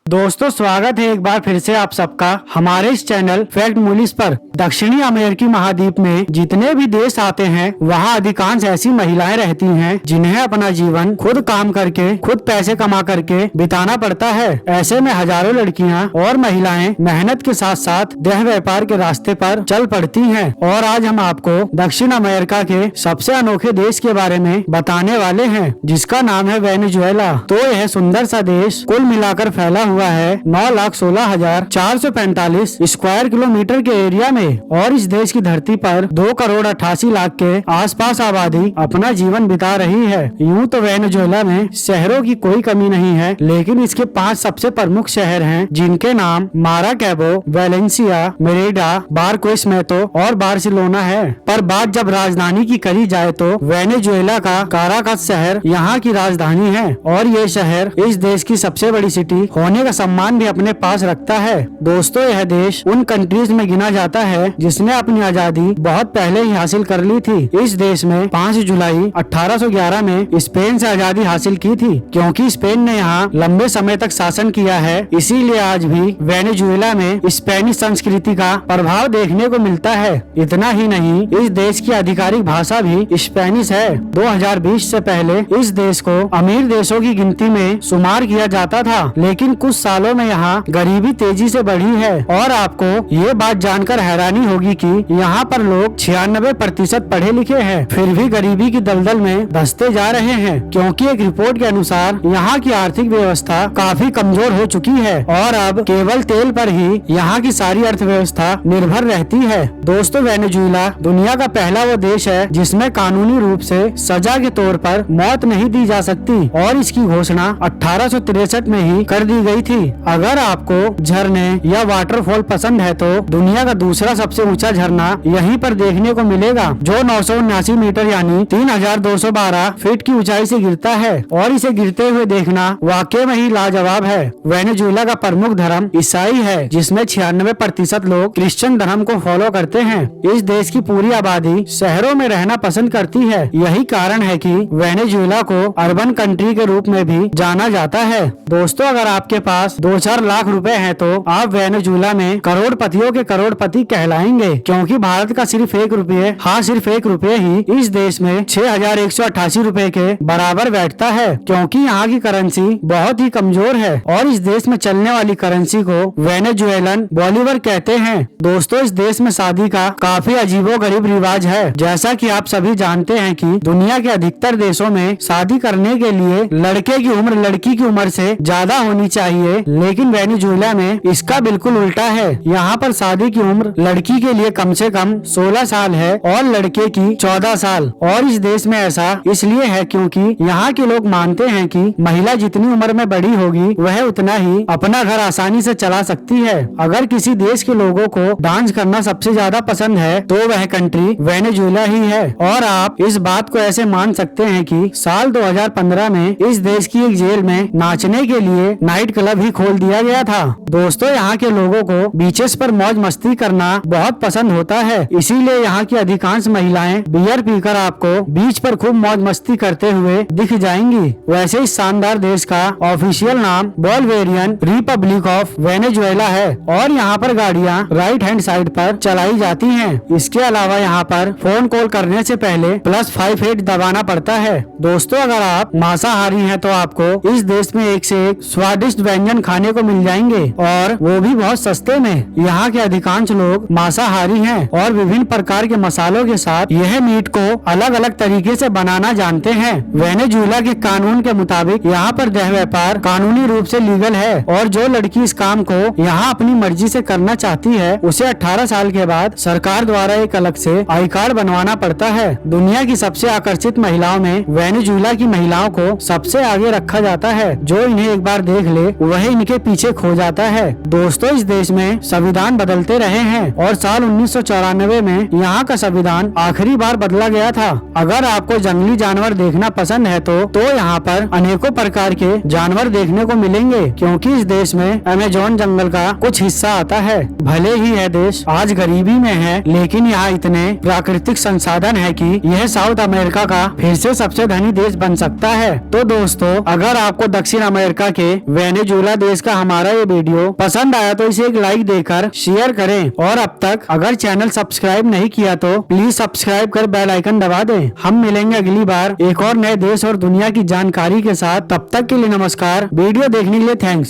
दोस्तों, स्वागत है एक बार फिर से आप सबका हमारे इस चैनल फैक्ट मूलीज पर। दक्षिणी अमेरिकी महाद्वीप में जितने भी देश आते हैं वहाँ अधिकांश ऐसी महिलाएं रहती हैं जिन्हें अपना जीवन खुद काम करके, खुद पैसे कमा करके बिताना पड़ता है। ऐसे में हजारों लड़कियाँ और महिलाएं मेहनत के साथ साथ देह व्यापार के रास्ते पर चल पड़ती हैं। और आज हम आपको दक्षिण अमेरिका के सबसे अनोखे देश के बारे में बताने वाले हैं, जिसका नाम है वेनेजुएला। तो यह सुंदर सा देश कुल मिलाकर फैला हुआ है 9,16,445 स्क्वायर किलोमीटर के एरिया में, और इस देश की धरती पर 2,88,00,000 के आसपास आबादी अपना जीवन बिता रही है। यूं तो वेनेजुएला में शहरों की कोई कमी नहीं है, लेकिन इसके 5 सबसे प्रमुख शहर हैं, जिनके नाम माराकैबो, वेलेंसिया, मेरेडा, बारक्वेसमेतो और बार्सिलोना है। पर बात जब राजधानी की करी जाए तो वेनेजुएला का काराकस शहर यहाँ की राजधानी है, और ये शहर इस देश की सबसे बड़ी सिटी होने का सम्मान भी अपने पास रखता है। दोस्तों, यह देश उन कंट्रीज में गिना जाता है जिसने अपनी आजादी बहुत पहले ही हासिल कर ली थी। इस देश में 5 जुलाई 1811 में स्पेन से आजादी हासिल की थी। क्योंकि स्पेन ने यहाँ लंबे समय तक शासन किया है, इसीलिए आज भी वेनेजुएला में स्पेनिश संस्कृति का प्रभाव देखने को मिलता है। इतना ही नहीं, इस देश की आधिकारिक भाषा भी स्पेनिश है। 2020 से पहले इस देश को अमीर देशों की गिनती में शुमार किया जाता था, लेकिन कुछ सालों में यहाँ गरीबी तेजी से बढ़ी है। और आपको ये बात जानकर हैरानी होगी कि यहाँ पर लोग 96% पढ़े लिखे हैं, फिर भी गरीबी की दलदल में धंसते जा रहे हैं। क्योंकि एक रिपोर्ट के अनुसार यहाँ की आर्थिक व्यवस्था काफी कमजोर हो चुकी है, और अब केवल तेल पर ही यहाँ की सारी अर्थव्यवस्था निर्भर रहती है। दोस्तों, वेनेजुएला दुनिया का पहला वो देश है जिसमें कानूनी रूप से सजा के तौर पर मौत नहीं दी जा सकती, और इसकी घोषणा 1863 में ही कर दी गई थी। अगर आपको झरने या वाटरफॉल पसंद है तो दुनिया का दूसरा सबसे ऊंचा झरना यहीं पर देखने को मिलेगा, जो 979 मीटर यानी 3,212 फीट की ऊंचाई से गिरता है, और इसे गिरते हुए देखना वाकई में ही लाजवाब है। वेनेजुएला का प्रमुख धर्म ईसाई है, जिसमें 96% लोग क्रिश्चियन धर्म को फॉलो करते हैं। इस देश की पूरी आबादी शहरों में रहना पसंद करती है। यही कारण है कि वेनेजुएला को अर्बन कंट्री के रूप में भी जाना जाता है। दोस्तों, अगर आपके पास 2-4 लाख रुपए हैं तो आप वेनेजुएला में करोड़पतियों के करोड़पति कहलाएंगे। क्योंकि भारत का सिर्फ 1 रुपये, हाँ सिर्फ 1 रुपये ही इस देश में 6,188 रुपए के बराबर बैठता है। क्योंकि यहाँ की करेंसी बहुत ही कमजोर है, और इस देश में चलने वाली करेंसी को वेनेजुएलन बॉलीवर कहते हैं। दोस्तों, इस देश में शादी का काफी अजीबोगरीब रिवाज है। जैसा कि आप सभी जानते हैं कि दुनिया के अधिकतर देशों में शादी करने के लिए लड़के की उम्र लड़की की उम्र से ज्यादा होनी चाहिए, लेकिन वेनेजुएला में इसका बिल्कुल उल्टा है। यहाँ पर शादी की उम्र लड़की के लिए कम से कम 16 साल है और लड़के की 14 साल। और इस देश में ऐसा इसलिए है क्योंकि यहाँ के लोग मानते हैं कि महिला जितनी उम्र में बड़ी होगी वह उतना ही अपना घर आसानी से चला सकती है। अगर किसी देश के लोगों को डांस करना सबसे ज्यादा पसंद है तो वह कंट्री वेनेजुएला ही है। और आप इस बात को ऐसे मान सकते हैं कि साल 2015 में इस देश की एक जेल में नाचने के लिए नाइट क्लब ही खोल दिया गया था। दोस्तों, यहाँ के लोगों को बीचेस पर मौज मस्ती करना बहुत पसंद होता है, इसीलिए यहाँ की अधिकांश महिलाएं बियर पीकर आपको बीच पर खूब मौज मस्ती करते हुए दिख जाएंगी। वैसे इस शानदार देश का ऑफिशियल नाम बोल्वेरियन रिपब्लिक ऑफ वेनेजुएला है, और यहाँ पर गाड़ियाँ राइट हैंड साइड पर चलाई जाती हैं। इसके अलावा यहाँ पर फोन कॉल करने से पहले +58 दबाना पड़ता है। दोस्तों, अगर आप मांसाहारी हैं तो आपको इस देश में एक से एक स्वादिष्ट व्यंजन खाने को मिल जाएंगे, और वो भी बहुत सस्ते में। यहाँ के अधिकांश लोग मांसाहारी हैं और विभिन्न प्रकार के मसालों के साथ यह मीट को अलग अलग तरीके से बनाना जानते हैं। वेनेजुएला के कानून के मुताबिक यहाँ पर देह व्यापार कानूनी रूप से लीगल है, और जो लड़की इस काम को यहाँ अपनी मर्जी से करना चाहती है उसे 18 साल के बाद सरकार द्वारा एक अलग से आई कार्ड बनवाना पड़ता है। दुनिया की सबसे आकर्षित महिलाओं में वेनेजुएला की महिलाओं को सबसे आगे रखा जाता है। जो इन्हें एक बार देख ले वह इनके पीछे खो जाता है। दोस्तों, इस देश में संविधान बदलते रहे हैं, और साल 1994 में यहाँ का संविधान आखिरी बार बदला गया था। अगर आपको जंगली जानवर देखना पसंद है तो यहाँ पर अनेकों प्रकार के जानवर देखने को मिलेंगे, क्योंकि इस देश में अमेज़न जंगल का कुछ हिस्सा आता है। भले ही यह देश आज गरीबी में है, लेकिन यहाँ इतने प्राकृतिक संसाधन है कि यह साउथ अमेरिका का फिर से सबसे धनी देश बन सकता है। तो दोस्तों, अगर आपको दक्षिण अमेरिका के वेनेजुएला वेनेजुएला देश का हमारा ये वीडियो पसंद आया तो इसे एक लाइक देकर शेयर करें, और अब तक अगर चैनल सब्सक्राइब नहीं किया तो प्लीज सब्सक्राइब कर बेल आइकन दबा दें। हम मिलेंगे अगली बार एक और नए देश और दुनिया की जानकारी के साथ। तब तक के लिए नमस्कार। वीडियो देखने के लिए थैंक्स।